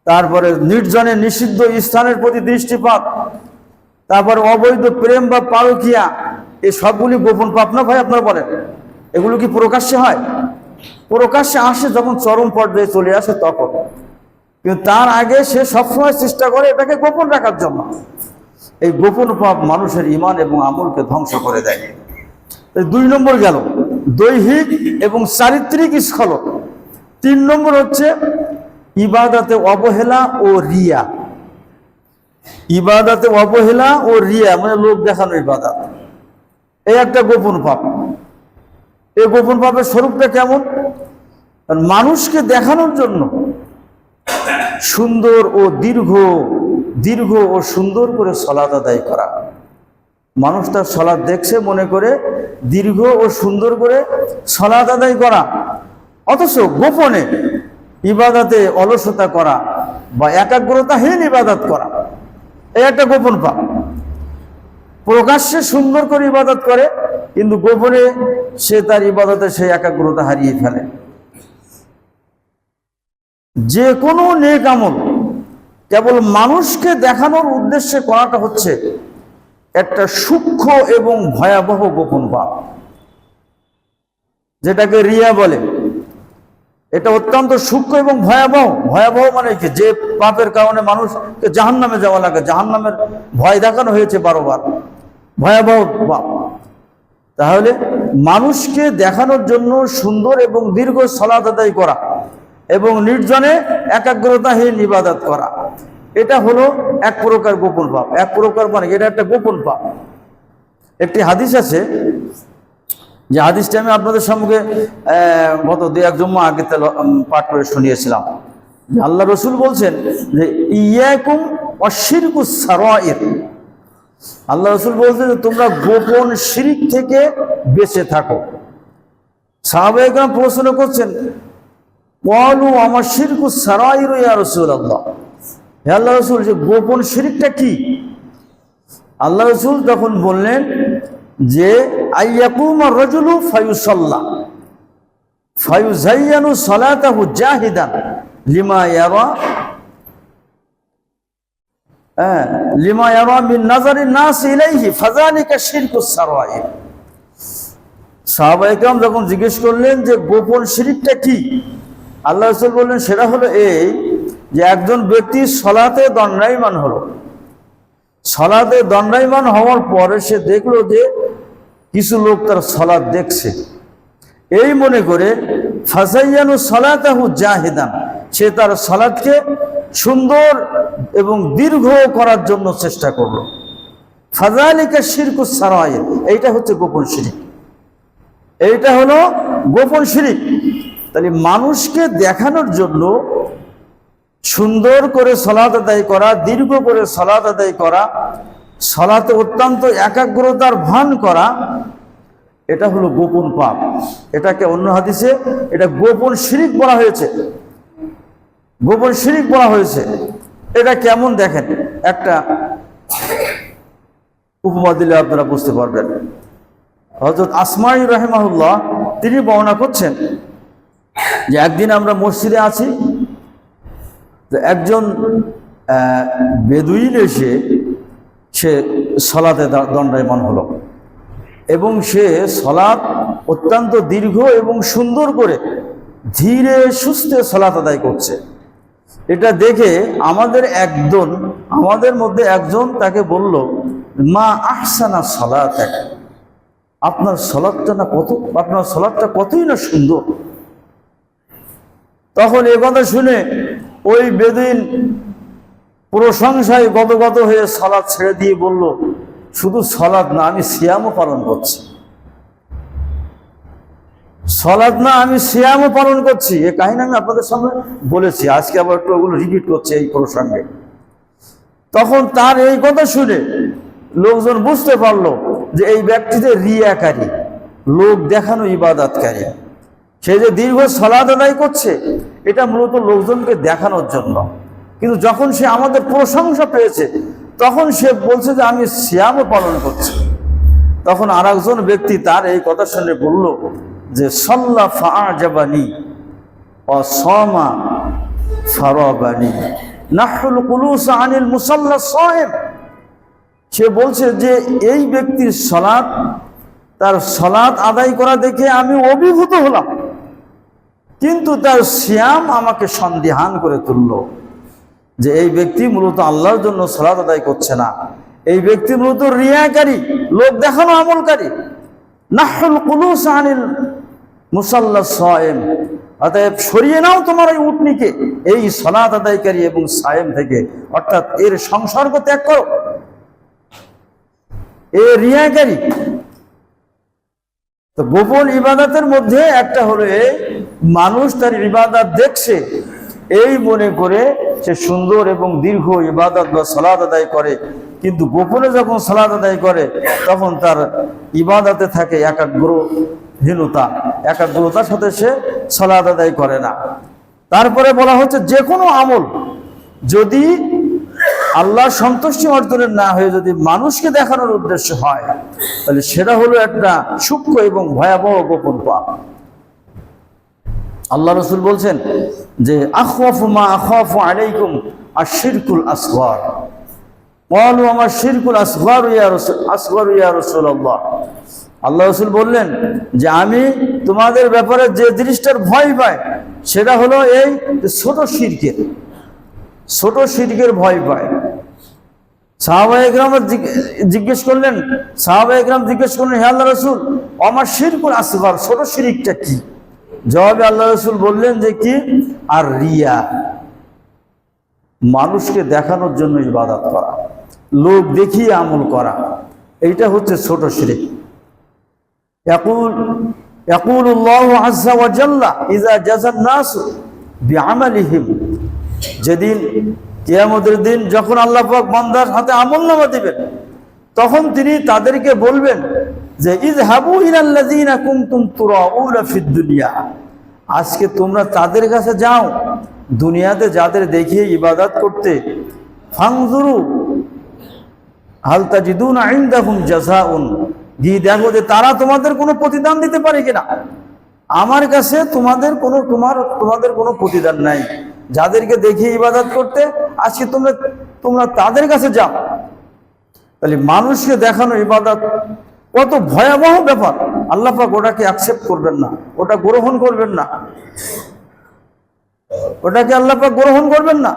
তারপরে নির্জনে নিষিদ্ধ স্থানের প্রতি দৃষ্টিপাত, তারপরে অবৈধ প্রেম বা পারকিয়া, এই সবগুলি গোপন পাপ না ভাই? আপনারা বলেন, এগুলো কি প্রকাশ্যে হয়? প্রকাশ্যে আসে যখন চরম পর্যায়ে চলে আসে তখন, কিন্তু তার আগে সে সবসময় চেষ্টা করে এটাকে গোপন রাখার জন্য। এই গোপন পাপ মানুষের ঈমান এবং আমলকে ধ্বংস করে দেয়। 2 নম্বর গেল দৈহিক এবং চারিত্রিক স্খলন। 3 নম্বর হচ্ছে ইবাদতে অবহেলা ও রিয়া। ইবাদতে অবহেলা ও রিয়া মানে লোক দেখানো ইবাদত, এই একটা গোপন পাপ। এই গোপন পাপের স্বরূপটা কেমন? মানুষকে দেখানোর জন্য সুন্দর ও দীর্ঘ ও সুন্দর করে সালাত আদায় করা। মানুষ তার সালাত দেখছে মনে করে দীর্ঘ ও সুন্দর করে সালাত আদায় করা, অথচ গোপনে ইবাদতে অলসতা করা বা একাগ্রতাহীন ইবাদত করা, এই একটা গোপন পাপ। প্রকাশ্যে সুন্দর করে ইবাদত করে, কিন্তু গোপনে সে তার ইবাদতে সেই একাগ্রতা হারিয়ে ফেলে। যে কোনো নেক আমল কেবল মানুষকে দেখানোর উদ্দেশ্যে করাটা হচ্ছে একটা সূক্ষ্ম এবং ভয়াবহ গোপন পাপ, যেটাকে রিয়া বলে। এটা অত্যন্ত সূক্ষ্ম এবং ভয়াবহ। ভয়াবহ মানে কি? যে পাপের কারণে মানুষকে জাহান্নামে যাওয়া লাগে, জাহান্নামের ভয় দেখানো হয়েছে 12 বার, ভয়াবহ পাপ। তাহলে মানুষকে দেখানোর জন্য সুন্দর এবং দীর্ঘ সালাত আদায় করা এবং নির্জনে একাগ্রতাহীন ইবাদত করা, এটা হলো এক প্রকার গোপন পাপ। এক প্রকার মানে এটা একটা গোপন পাপ। একটি হাদিস আছে, যে হাদিসটা আমি আপনাদের সম্মুখে গত 2-1 জুম্মা আগে পাঠ করে শুনিয়েছিলাম। আল্লাহ রসুল বলছেন যে ইয়াকুম অশিরকুস সারাইর, আল্লাহ রাসূল বলছেন যে তোমরা গোপন শিরক থেকে বেঁচে থাকো। সাহাবায়ে কেরাম প্রশ্ন করছেন, ওয়ালু আমার শিরকুস সারাইর ইয়া রাসূলুল্লাহ, হে আল্লাহ রাসূল, যে গোপন শিরকটা কি? আল্লাহ রাসূল তখন বললেন যে আইয়াকুমা রাজুলু ফায়ুসাল্লা ফায়ুযায়্যানু সালাতাহু জাহিদান লিমা ইয়ারা মিন নাযারিন নাস ইলাইহি ফাযালিকা শিরকুস সারাইর। সাহাবায়ে কেরাম যখন জিজ্ঞেস করলেন যে গোপন শিরকটা কি, আল্লাহ রাসূল বললেন সেটা হলো এই যে একজন ব্যক্তি সালাতে দণ্ডায়মান হলো, সালাতে দণ্ডায়মান হওয়ার পরে সে দেখলো যে কিছু লোক তার সালাত দেখছে, এই মনে করে ফাযায়্যানু সালাতাহু জাহিদান, সে তার সালাতকে সুন্দর এবং দীর্ঘ করার জন্য চেষ্টা করলো। ফাযালিকা শিরকুস সারাইর, এইটা হচ্ছে গোপন শিরক, এইটা হলো গোপন শিরক। তাহলে মানুষকে দেখানোর জন্য সুন্দর করে সালাত আদায় করা, দীর্ঘ করে সালাত আদায় করা, সালাতে অত্যন্ত একাগ্রতার ভান করা, এটা হলো গোপন পাপ। এটাকে অন্য হাদিসে এটা গোপন শিরক বলা হয়েছে, গোপন শিরক বলা হয়েছে। এটা কেমন দেখেন, একটা উপমা দিলে আপনারা বুঝতে পারবেন। হযরত আসমাঈ রাহিমাহুল্লাহ তিনি বর্ণনা করছেন যে একদিন আমরা মসজিদে আছি, একজন বেদুইন এসে সে সালাতে দণ্ডায়মান হলো এবং সে সালাত অত্যন্ত দীর্ঘ এবং সুন্দর করে ধীরে সুস্থে সালাত আদায় করছে। এটা দেখে আমাদের মধ্যে একজন তাকে বলল, মা আহসানা সালাতাক, আপনার সালাতটা কতই না সুন্দর। তখন এ কথা শুনে ওই বেদুইন প্রশংসায় গদগদ হয়ে সালাত ছেড়ে দিয়ে বলল, শুধু সালাত না, আমি সিয়ামও পালন করছি। সালাত না, আমি সিয়ামও পালন করছি। এই কাহিনী আমি আপনাদের সামনে বলেছি, আজকে আবার একটু ওগুলো রিপিট করছে এই প্রসঙ্গে। তখন তার এই কথা শুনে লোকজন বুঝতে পারলো যে এই ব্যক্তিতে রিয়াকারী, লোক দেখানো ইবাদতকারী। সে যে দীর্ঘ সালাত আদায় করছে এটা মূলত লোকজনকে দেখানোর জন্য, কিন্তু যখন সে আমাদের প্রশংসা পেয়েছে তখন সে বলছে যে আমি সিয়ামও পালন করছি। তখন আর একজন ব্যক্তি তার এই কথা শুনে বলল যে সাল্লা ফাআজাবানি ওয়া সামা ফারাবানি নাহুল কুলুস আনিল মুসাল্লা সাইম। সে বলছে যে এই ব্যক্তির তার সালাত আদায় করা দেখে আমি অভিভূত হলাম, কিন্তু তার সিয়াম আমাকে সন্দিহান করে তুলল যে এই ব্যক্তি মূলত আল্লাহর জন্য সালাত আদায় করছে না, এই ব্যক্তি মূলত রিয়াকারী, লোক দেখানো আমলকারী। নাহুল কুলুস আনিল মুসাল্লা সাইম, অতএব সরিয়ে নাও তোমার এই উটনিকে এই সালাত আদায়কারী এবং সায়েম থেকে, অর্থাৎ এর সংসর্গ ত্যাগ করো, এ রিয়াকারী। তো গোপন ইবাদতের মধ্যে একটা হলো এই, মানুষ তার ইবাদত দেখছে এই মনে করে সে সুন্দর এবং দীর্ঘ ইবাদত বা সালাত আদায় করে, কিন্তু গোপনে যখন সালাত আদায় করে তখন তার ইবাদতে থাকে একাগ্রতার সাথে সে সালাত আদায় করে না। তারপরে বলা হচ্ছে যে কোনো আমল যদি আল্লাহ সন্তুষ্টি অর্জনের না হয়ে যদি মানুষকে দেখানোর উদ্দেশ্য হয়, তাহলে সেটা হলো একটা সূক্ষ্ম এবং ভয়াবহ গোপন পাপ। আল্লাহ রাসূল বলছেন যে আখাফু মা আখাফু আলাইকুম আশ-শিরকুল আসগর। ক্বালু আমা শিরকুল আসগর ইয়া রাসূলুল্লাহ। আল্লাহ রাসূল বললেন যে আমি তোমাদের ব্যাপারে যে জিনিসটার ভয় পাই সেটা হলো এই ছোট শিরকের ভয় পায়। সাহাবায়ে কেরাম জিজ্ঞেস করলেন, হে আল্লাহ রাসূল, আমার শিরকুল আসগর, ছোট শিরকটা কি? জবাবে আল্লাহ রাসূল বললেন যে কি? আর রিয়া, মানুষকে দেখানোর জন্য ইবাদত করা, লোক দেখিয়ে আমল করা, এইটা হচ্ছে ছোট শিরক। ইয়াকুলুল্লাহু আযজা ওয়া জাল্লা ইযা জাযান নাস বিআমালিহিম, যেদিন কিয়ামতের দিন যখন আল্লাহ পাক বান্দার হাতে আমলনামা দিবেন, তখন তিনি তাদেরকে বলবেন যে ইযহাবু ইলাল্লাযীনা কুনতুম তুরাউনা ফিদ দুনিয়া, আজকে তোমরা তাদের কাছে যাও দুনিয়াতে যাদের দেখিয়ে ইবাদত করতে, ফানজুরু হাল তাজিদুনা ইনদাহুম জাযাউন, গিয়ে দেখো যে তারা তোমাদের কোনো প্রতিদান দিতে পারে কিনা। আমার কাছে তোমাদের কোনো প্রতিদান নাই। যাদেরকে দেখিয়ে ইবাদত করতে আজকে তোমরা তাদের কাছে যাও। তাহলে মানুষকে দেখানো ইবাদত কত ভয়াবহ ব্যাপার। আল্লাহ পাক ওটাকে অ্যাকসেপ্ট করবেন না, ওটা গ্রহণ করবেন না, ওটাকে আল্লাহ পাক গ্রহণ করবেন না।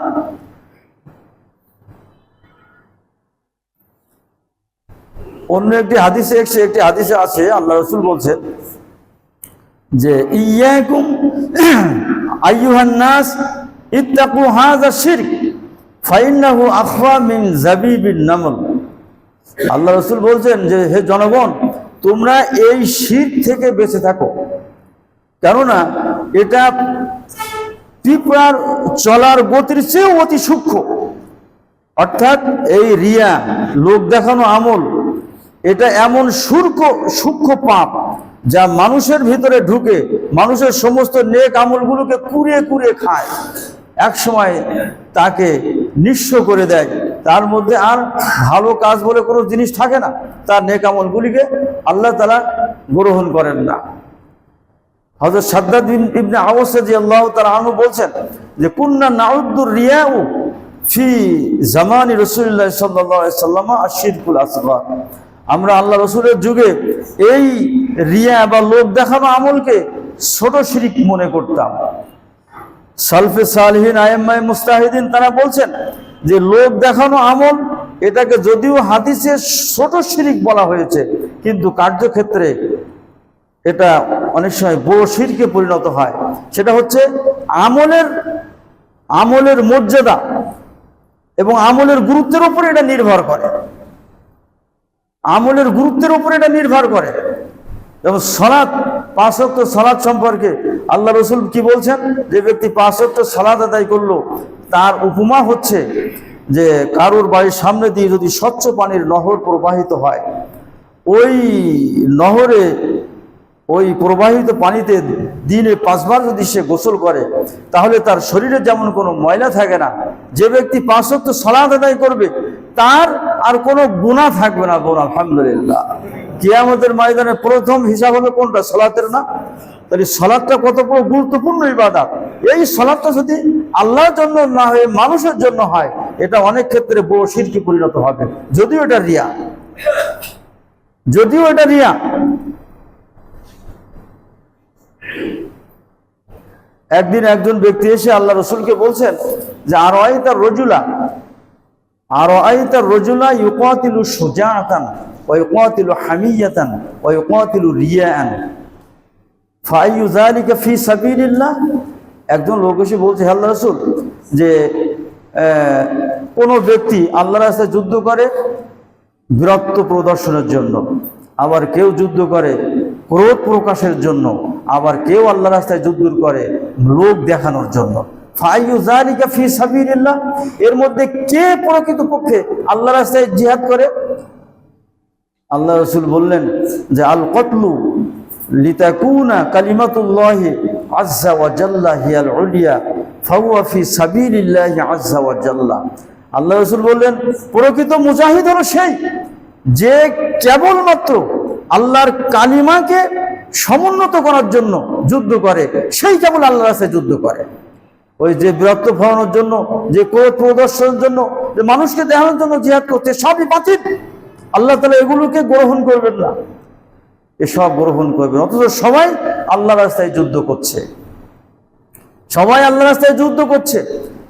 অন্য একটি হাদিসে আছে আল্লাহ রাসূল বলছেন যে ইয়াকুম আইয়ুহান নাস ইত্তাকু হাযা শিরক ফাইন্নাহু আখফা মিন যাবিবিন নামল। আল্লাহ রাসূল বলছেন যে হে জনগণ, তোমরা এই শিরক থেকে বেঁচে থাকো, কেননা এটা পিঁপড়ার চলার গতির চেয়েও অতি সূক্ষ্ম। অর্থাৎ এই রিয়া, লোক দেখানো আমল, এটা এমন সূক্ষ্ম পাপ যা মানুষের ভিতরে ঢুকে মানুষের সমস্ত নেক আমলগুলোকে কুড়িয়ে কুড়িয়ে খায়, এক সময় তাকে নিঃস্ব করে দেয়। তার মধ্যে আর ভালো কাজ বলে কোনো জিনিস থাকে না, তার নেক আমলগুলিকে আল্লাহ তাআলা গ্রহণ করেন না। হযরত শাদ্দাদ ইবনে আওস রাদিয়াল্লাহু তাআলা আনহু বলছেন যে কুন্না নাউদ্দুর রিয়াউ ফি জামানি রাসূলুল্লাহ সাল্লাল্লাহু আলাইহি ওয়াসাল্লাম আশ-শিরকুল আসগর, আমরা আল্লাহ রসুলের যুগে এই রিয়া বা লোক দেখানো আমলকে ছোট শিরক মনে করতাম। সালফে সালিহিন আইম্মায়ে মুস্তাহিদিন তারা বলছেন যে লোক দেখানো আমল, এটাকে যদিও হাদিসে ছোট শিরক বলা হয়েছে, কিন্তু কার্যক্ষেত্রে এটা অনেক সময় বড় শিরকে পরিণত হয়। সেটা হচ্ছে আমলের মর্যাদা এবং আমলের গুরুত্বের উপর এটা নির্ভর করে, আমলের গুরুত্বের উপর এটা নির্ভর করে। যেমন সালাত, 5 ওয়াক্ত সালাত সম্পর্কে আল্লাহ রসুল কি বলছেন, যে ব্যক্তি 5 ওয়াক্ত সালাত আদায় করলো তার উপমা হচ্ছে যে কারোর বাড়ির সামনে দিয়ে যদি স্বচ্ছ পানির নহর প্রবাহিত হয়, ওই নহরে ওই প্রবাহিত পানিতে দিনে 5 বার যদি সে গোসল করে, তাহলে তার শরীরে যেমন কোনো ময়লা থাকে না। যে ব্যক্তি 5 ওয়াক্ত সালাত আদায় করবে তার আর কোনো গুনাহ থাকবে না। বোন আলহামদুলিল্লাহ, কিয়ামতের ময়দানে প্রথম হিসাব হবে কোনটা? সালাতের না? তাহলে সালাতটা কত বড় গুরুত্বপূর্ণ ইবাদত। এই সালাতটা যদি আল্লাহর জন্য না হয়ে মানুষের জন্য হয়, এটা অনেক ক্ষেত্রে বড় শিরকে পরিণত হবে, যদিও এটা রিয়া। একদিন একজন ব্যক্তি এসে আল্লাহ রসুলকে বলছেন যে আর আইতার রজুলা ইউকাতিলু শুজাআতান ওয়া ইউকাতিলু হামিয়াতান ওয়া ইউকাতিলু রিয়াআন ফাআইয়ু যালিকা ফি সাবিলিল্লাহ। একজন লোক এসে বলছে, হে আল্লাহর রাসূল, যে কোন ব্যক্তি আল্লাহর রাস্তায় যুদ্ধ করে বীরত্ব প্রদর্শনের জন্য, আবার কেউ যুদ্ধ করে ক্রোধ প্রকাশের জন্য, আবার কেউ আল্লাহ রাস্তায় যুদ্ধ করে লোক দেখানোর জন্য। ফাআইয়ু যালিকা ফি সাবিলিল্লাহ, এর মধ্যে কে প্রকৃতপক্ষে আল্লাহ রাস্তায় জিহাদ করে? আল্লাহ রাসূল বললেন যে আল কতলু লিতাকুনা কালিমাতুল্লাহি আযজা ওয়া জাল্লা হিয়াল উলিয়া ফাহুয়া ফি সাবিলিল্লাহি আযজা ওয়া জাল্লা। আল্লাহ রাসূল বললেন প্রকৃত মুজাহিদ হলো সেই যে কেবলমাত্র আল্লাহর কালিমাকে সমুন্নত করার জন্য যুদ্ধ করে, সেই কেবল আল্লাহর রাস্তায় যুদ্ধ করে। ওই যে বীরত্ব ফলানোর জন্য, যে ক্রোধ প্রদর্শনের জন্য, যে মানুষকে দেখানোর জন্য জিহাদ করতে, সবই বাতিল। আল্লাহ তাআলা এগুলোকে গ্রহণ করবেন না, এসব গ্রহণ করবেন। অথচ সবাই আল্লাহর রাস্তায় যুদ্ধ করছে, সবাই আল্লাহর রাস্তায় যুদ্ধ করছে।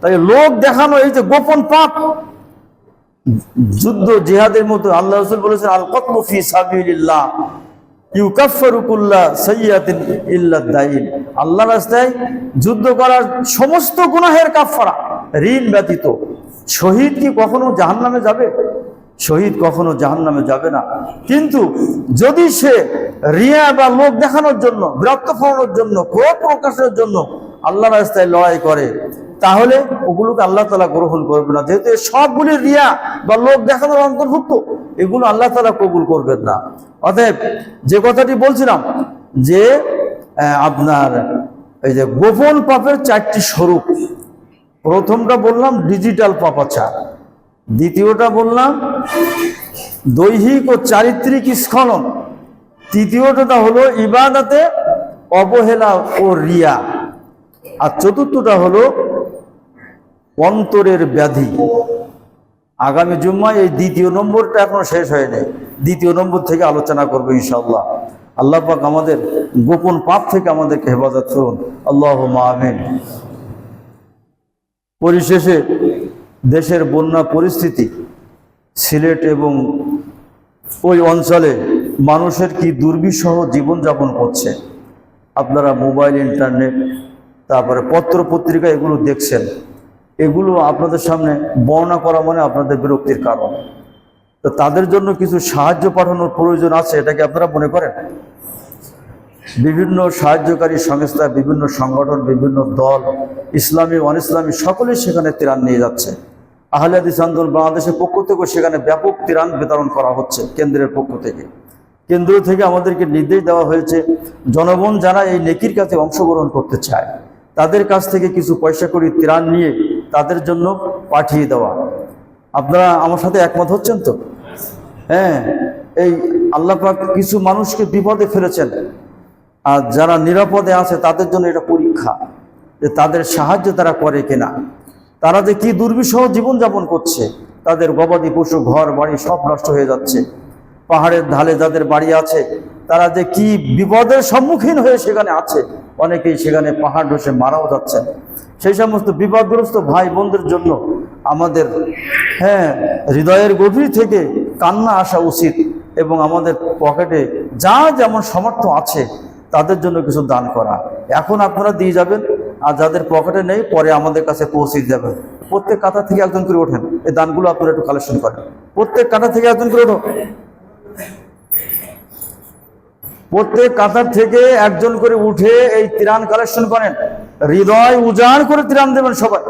তাই লোক দেখানো এই যে গোপন পাপ, যুদ্ধ জিহাদের মতো আল্লাহ রাসূল বলেছেন আল কতলু ফি সাবিলিল্লাহ ইউকাফফিরু কুল্লা সাইয়্যাতিন ইল্লা দাইন। আল্লাহর রাস্তায় যুদ্ধ করার সমস্ত গুনাহের কাফফারা, ঋণ ব্যতীত। শহীদ কি কখনো জাহান্নামে যাবে? শহীদ কখনো জাহান্নামে যাবে না। কিন্তু যদি সে রিয়া বা লোক দেখানোর জন্য, বীরত্ব ফলানোর জন্য, ক্রোধ প্রকাশের জন্য আল্লাহর রাস্তায় লড়াই করে, তাহলে ওগুলোকে আল্লাহ তাআলা গ্রহণ করবে না, যেহেতু সবগুলি রিয়া বা লোক দেখানোর অন্তর্ভুক্ত, এগুলো আল্লাহ তাআলা কবুল করবেন না। অতএব যে কথাটি বলছিলাম যে আপনার এই যে গোপন পাপের 4টি স্বরূপ, প্রথমটা বললাম ডিজিটাল পাপাচার, দ্বিতীয়টা বললাম দৈহিক ও চারিত্রিক স্খলন, তৃতীয়টা হলো ইবাদতে অবহেলা ও রিয়া, আর চতুর্থটা হলো অন্তরের ব্যাধি। আগামী জুম্মায় এই দ্বিতীয় নম্বরটা এখনো শেষ হয়নি, দ্বিতীয় নম্বর থেকে আলোচনা করবো ইনশাআল্লাহ। আল্লাহ পাক আমাদের গোপন পাপ থেকে আমাদেরকে হেফাজত করুন, আল্লাহুম্মা আমিন। পরিশেষে দেশের বন্যা পরিস্থিতি, সিলেট এবং ওই অঞ্চলে মানুষের কি দুর্বিষহ জীবনযাপন করছে, আপনারা মোবাইল, ইন্টারনেট, তারপরে পত্র পত্রিকা এগুলো দেখছেন। এগুলো আপনাদের সামনে বর্ণনা করা মানে আপনাদের বিরক্তির কারণ। তো তাদের জন্য কিছু সাহায্য পাঠানোর প্রয়োজন আছে, এটাকে আপনারা মনে করেন? বিভিন্ন সাহায্যকারী সংস্থা, বিভিন্ন সংগঠন, বিভিন্ন দল, ইসলামী অন ইসলামী সকলেই সেখানে ত্রাণ নিয়ে যাচ্ছে। আহলে হাদিস আন্দোলন বাংলাদেশের পক্ষ থেকেও সেখানে ব্যাপক ত্রাণ বিতরণ করা হচ্ছে কেন্দ্রের পক্ষ থেকে। কেন্দ্র থেকে আমাদেরকে নির্দেশ দেওয়া হয়েছে, জনগণ যারা এই নেকির কাজে অংশগ্রহণ করতে চায় তাদের কাছ থেকে কিছু পয়সা করে ত্রাণ নিয়ে তাদের জন্য পাঠিয়ে দেওয়া। আপনারা আমার সাথে একমত হচ্ছেন তো? হ্যাঁ, এই আল্লাহ পাক কিছু মানুষকে বিপদে ফেলেছেন, আর যারা নিরাপদে আছে তাদের জন্য এটা পরীক্ষা যে তাদের সাহায্য তারা করে কিনা। তারা যে কি দুর্বিষহ জীবনযাপন করছে, তাদের গবাদি পশু, ঘর বাড়ি সব নষ্ট হয়ে যাচ্ছে। পাহাড়ের ঢালে যাদের বাড়ি আছে তারা যে কি বিপদের সম্মুখীন হয়ে সেখানে আছে, অনেকেই সেখানে পাহাড় ধসে মারাও যাচ্ছেন। সেই সমস্ত বিপদগ্রস্ত ভাই বোনদের জন্য আমাদের হৃদয়ের গভীর থেকে কান্না আসা উচিত, এবং আমাদের পকেটে যা যেমন সামর্থ্য আছে তাদের জন্য কিছু দান করা। এখন আপনারা দিয়ে যাবেন, আর যাদের পকেটে নেই পরে আমাদের কাছে পৌঁছে যাবেন। প্রত্যেক কাতা থেকে একজন করে ওঠেন, এই দানগুলো আপনারা একটু কালেকশন করেন। প্রত্যেক কাতা থেকে একজন করে ওঠো, প্রত্যেক কাতার থেকে একজন করে উঠে এই ত্রাণ কালেকশন করেন। হৃদয় উজাড় করে ত্রাণ দেবেন সবাই।